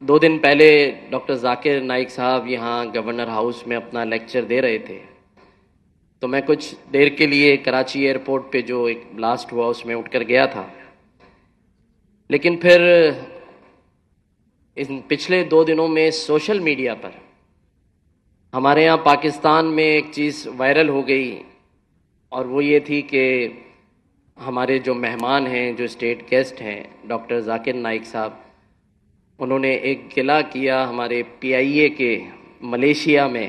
دو دن پہلے ڈاکٹر ذاکر نائک صاحب یہاں گورنر ہاؤس میں اپنا لیکچر دے رہے تھے، تو میں کچھ دیر کے لیے کراچی ایئرپورٹ پہ جو ایک بلاسٹ ہوا اس میں اٹھ کر گیا تھا، لیکن پھر ان پچھلے 2 دنوں میں سوشل میڈیا پر ہمارے یہاں پاکستان میں ایک چیز وائرل ہو گئی، اور وہ یہ تھی کہ ہمارے جو مہمان ہیں، جو اسٹیٹ گیسٹ ہیں، ڈاکٹر ذاکر نائک صاحب، انہوں نے ایک گلہ کیا ہمارے پی آئی اے کے ملیشیا میں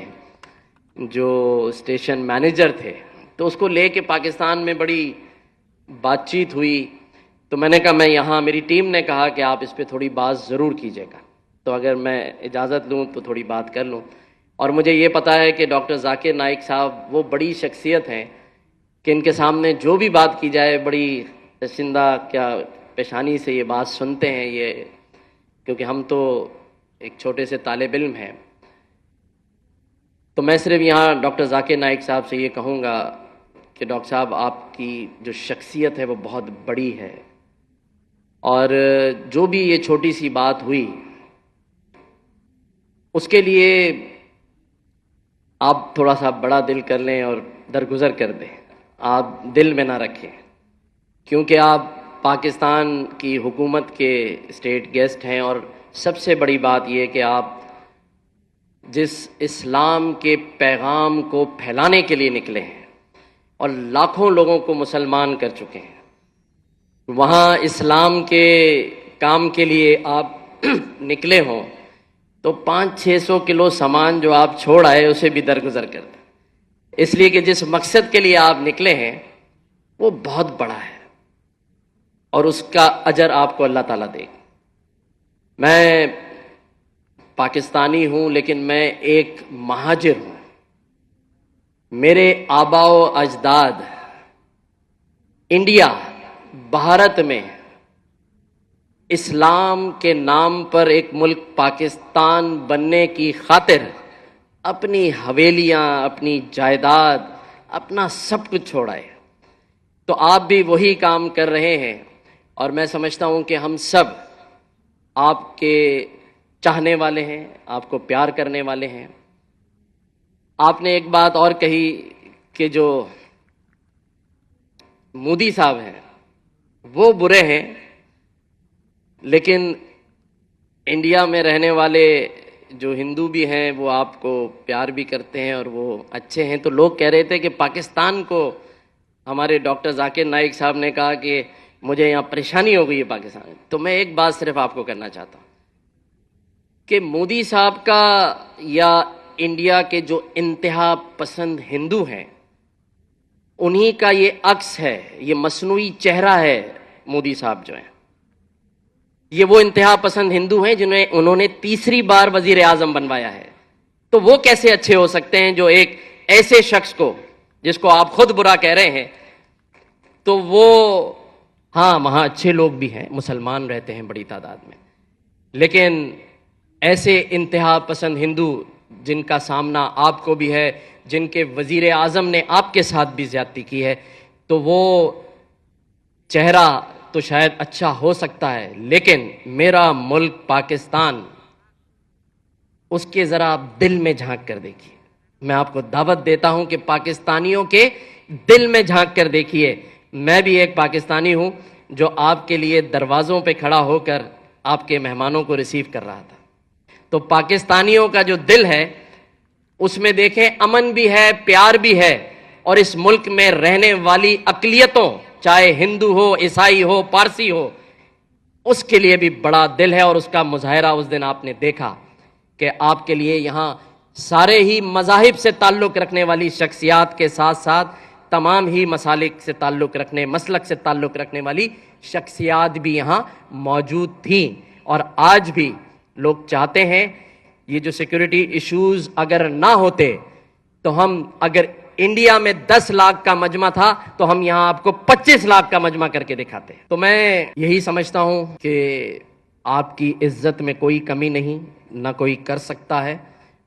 جو اسٹیشن مینیجر تھے، تو اس کو لے کے پاکستان میں بڑی بات چیت ہوئی۔ تو میں نے کہا میں یہاں، میری ٹیم نے کہا کہ آپ اس پہ تھوڑی بات ضرور کیجیے گا، تو اگر میں اجازت لوں تو تھوڑی بات کر لوں۔ اور مجھے یہ پتہ ہے کہ ڈاکٹر ذاکر نائک صاحب وہ بڑی شخصیت ہیں کہ ان کے سامنے جو بھی بات کی جائے بڑی پسندہ کیا پیشانی سے یہ بات سنتے ہیں، یہ کیونکہ ہم تو ایک چھوٹے سے طالب علم ہیں۔ تو میں صرف یہاں ڈاکٹر ذاکر نائک صاحب سے یہ کہوں گا کہ ڈاکٹر صاحب آپ کی جو شخصیت ہے وہ بہت بڑی ہے، اور جو بھی یہ چھوٹی سی بات ہوئی اس کے لیے آپ تھوڑا سا بڑا دل کر لیں اور درگزر کر دیں، آپ دل میں نہ رکھیں، کیونکہ آپ پاکستان کی حکومت کے اسٹیٹ گیسٹ ہیں، اور سب سے بڑی بات یہ کہ آپ جس اسلام کے پیغام کو پھیلانے کے لیے نکلے ہیں اور لاکھوں لوگوں کو مسلمان کر چکے ہیں، وہاں اسلام کے کام کے لیے آپ نکلے ہوں تو 500-600 کلو سامان جو آپ چھوڑ آئے اسے بھی درگزر کر دیں، اس لیے کہ جس مقصد کے لیے آپ نکلے ہیں وہ بہت بڑا ہے، اور اس کا اجر آپ کو اللہ تعالیٰ دے گا۔ میں پاکستانی ہوں لیکن میں ایک مہاجر ہوں۔ میرے آباء و اجداد انڈیا، بھارت میں اسلام کے نام پر ایک ملک پاکستان بننے کی خاطر اپنی حویلیاں، اپنی جائیداد، اپنا سب کچھ چھوڑا ہے، تو آپ بھی وہی کام کر رہے ہیں، اور میں سمجھتا ہوں کہ ہم سب آپ کے چاہنے والے ہیں، آپ کو پیار کرنے والے ہیں۔ آپ نے ایک بات اور کہی کہ جو مودی صاحب ہیں وہ برے ہیں، لیکن انڈیا میں رہنے والے جو ہندو بھی ہیں وہ آپ کو پیار بھی کرتے ہیں اور وہ اچھے ہیں۔ تو لوگ کہہ رہے تھے کہ پاکستان کو، ہمارے ڈاکٹر ذاکر نائک صاحب نے کہا کہ مجھے یہاں پریشانی ہو گئی ہے پاکستان میں، تو میں ایک بات صرف آپ کو کرنا چاہتا ہوں کہ مودی صاحب کا یا انڈیا کے جو انتہا پسند ہندو ہیں انہی کا یہ عکس ہے، یہ مصنوعی چہرہ ہے۔ مودی صاحب جو ہیں یہ وہ انتہا پسند ہندو ہیں جنہیں انہوں نے تیسری بار وزیر اعظم بنوایا ہے، تو وہ کیسے اچھے ہو سکتے ہیں جو ایک ایسے شخص کو، جس کو آپ خود برا کہہ رہے ہیں؟ تو وہ، ہاں وہاں اچھے لوگ بھی ہیں، مسلمان رہتے ہیں بڑی تعداد میں، لیکن ایسے انتہا پسند ہندو جن کا سامنا آپ کو بھی ہے، جن کے وزیر اعظم نے آپ کے ساتھ بھی زیادتی کی ہے، تو وہ چہرہ تو شاید اچھا ہو سکتا ہے، لیکن میرا ملک پاکستان، اس کے ذرا آپ دل میں جھانک کر دیکھیے۔ میں آپ کو دعوت دیتا ہوں کہ پاکستانیوں کے دل میں جھانک کر دیکھیے۔ میں بھی ایک پاکستانی ہوں جو آپ کے لیے دروازوں پہ کھڑا ہو کر آپ کے مہمانوں کو ریسیو کر رہا تھا، تو پاکستانیوں کا جو دل ہے اس میں دیکھیں امن بھی ہے، پیار بھی ہے، اور اس ملک میں رہنے والی اقلیتوں، چاہے ہندو ہو، عیسائی ہو، پارسی ہو، اس کے لیے بھی بڑا دل ہے، اور اس کا مظاہرہ اس دن آپ نے دیکھا کہ آپ کے لیے یہاں سارے ہی مذاہب سے تعلق رکھنے والی شخصیات کے ساتھ ساتھ تمام ہی مسالک سے تعلق رکھنے، مسلک سے تعلق رکھنے والی شخصیات بھی یہاں موجود تھیں، اور آج بھی لوگ چاہتے ہیں یہ جو سیکیورٹی ایشوز اگر نہ ہوتے تو ہم، اگر انڈیا میں 10 لاکھ کا مجمع تھا تو ہم یہاں آپ کو 25 لاکھ کا مجمع کر کے دکھاتے ہیں۔ تو میں یہی سمجھتا ہوں کہ آپ کی عزت میں کوئی کمی نہیں، نہ کوئی کر سکتا ہے،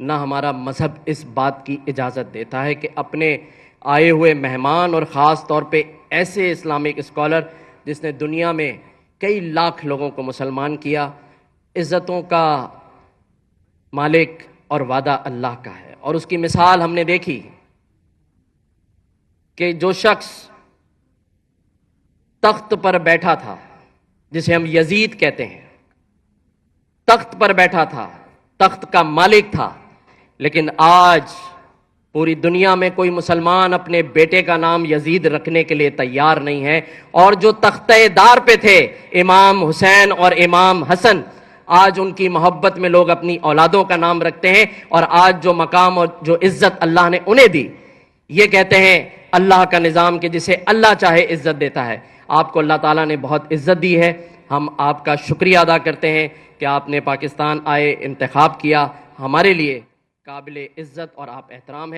نہ ہمارا مذہب اس بات کی اجازت دیتا ہے کہ اپنے آئے ہوئے مہمان، اور خاص طور پہ ایسے اسلامک اسکالر جس نے دنیا میں کئی لاکھ لوگوں کو مسلمان کیا، عزتوں کا مالک اور وعدہ اللہ کا ہے. اور اس کی مثال ہم نے دیکھی کہ جو شخص تخت پر بیٹھا تھا، جسے ہم یزید کہتے ہیں، تخت پر بیٹھا تھا، تخت کا مالک تھا، لیکن آج پوری دنیا میں کوئی مسلمان اپنے بیٹے کا نام یزید رکھنے کے لیے تیار نہیں ہے. اور جو تختہ دار پہ تھے امام حسین اور امام حسن، آج ان کی محبت میں لوگ اپنی اولادوں کا نام رکھتے ہیں. اور آج جو مقام اور جو عزت اللہ نے انہیں دی، یہ کہتے ہیں اللہ کا نظام کہ جسے اللہ چاہے عزت دیتا ہے. آپ کو اللہ تعالیٰ نے بہت عزت دی ہے. ہم آپ کا شکریہ ادا کرتے ہیں کہ آپ نے پاکستان آئے، انتخاب کیا. ہمارے لیے قابل عزت اور آپ احترام ہیں.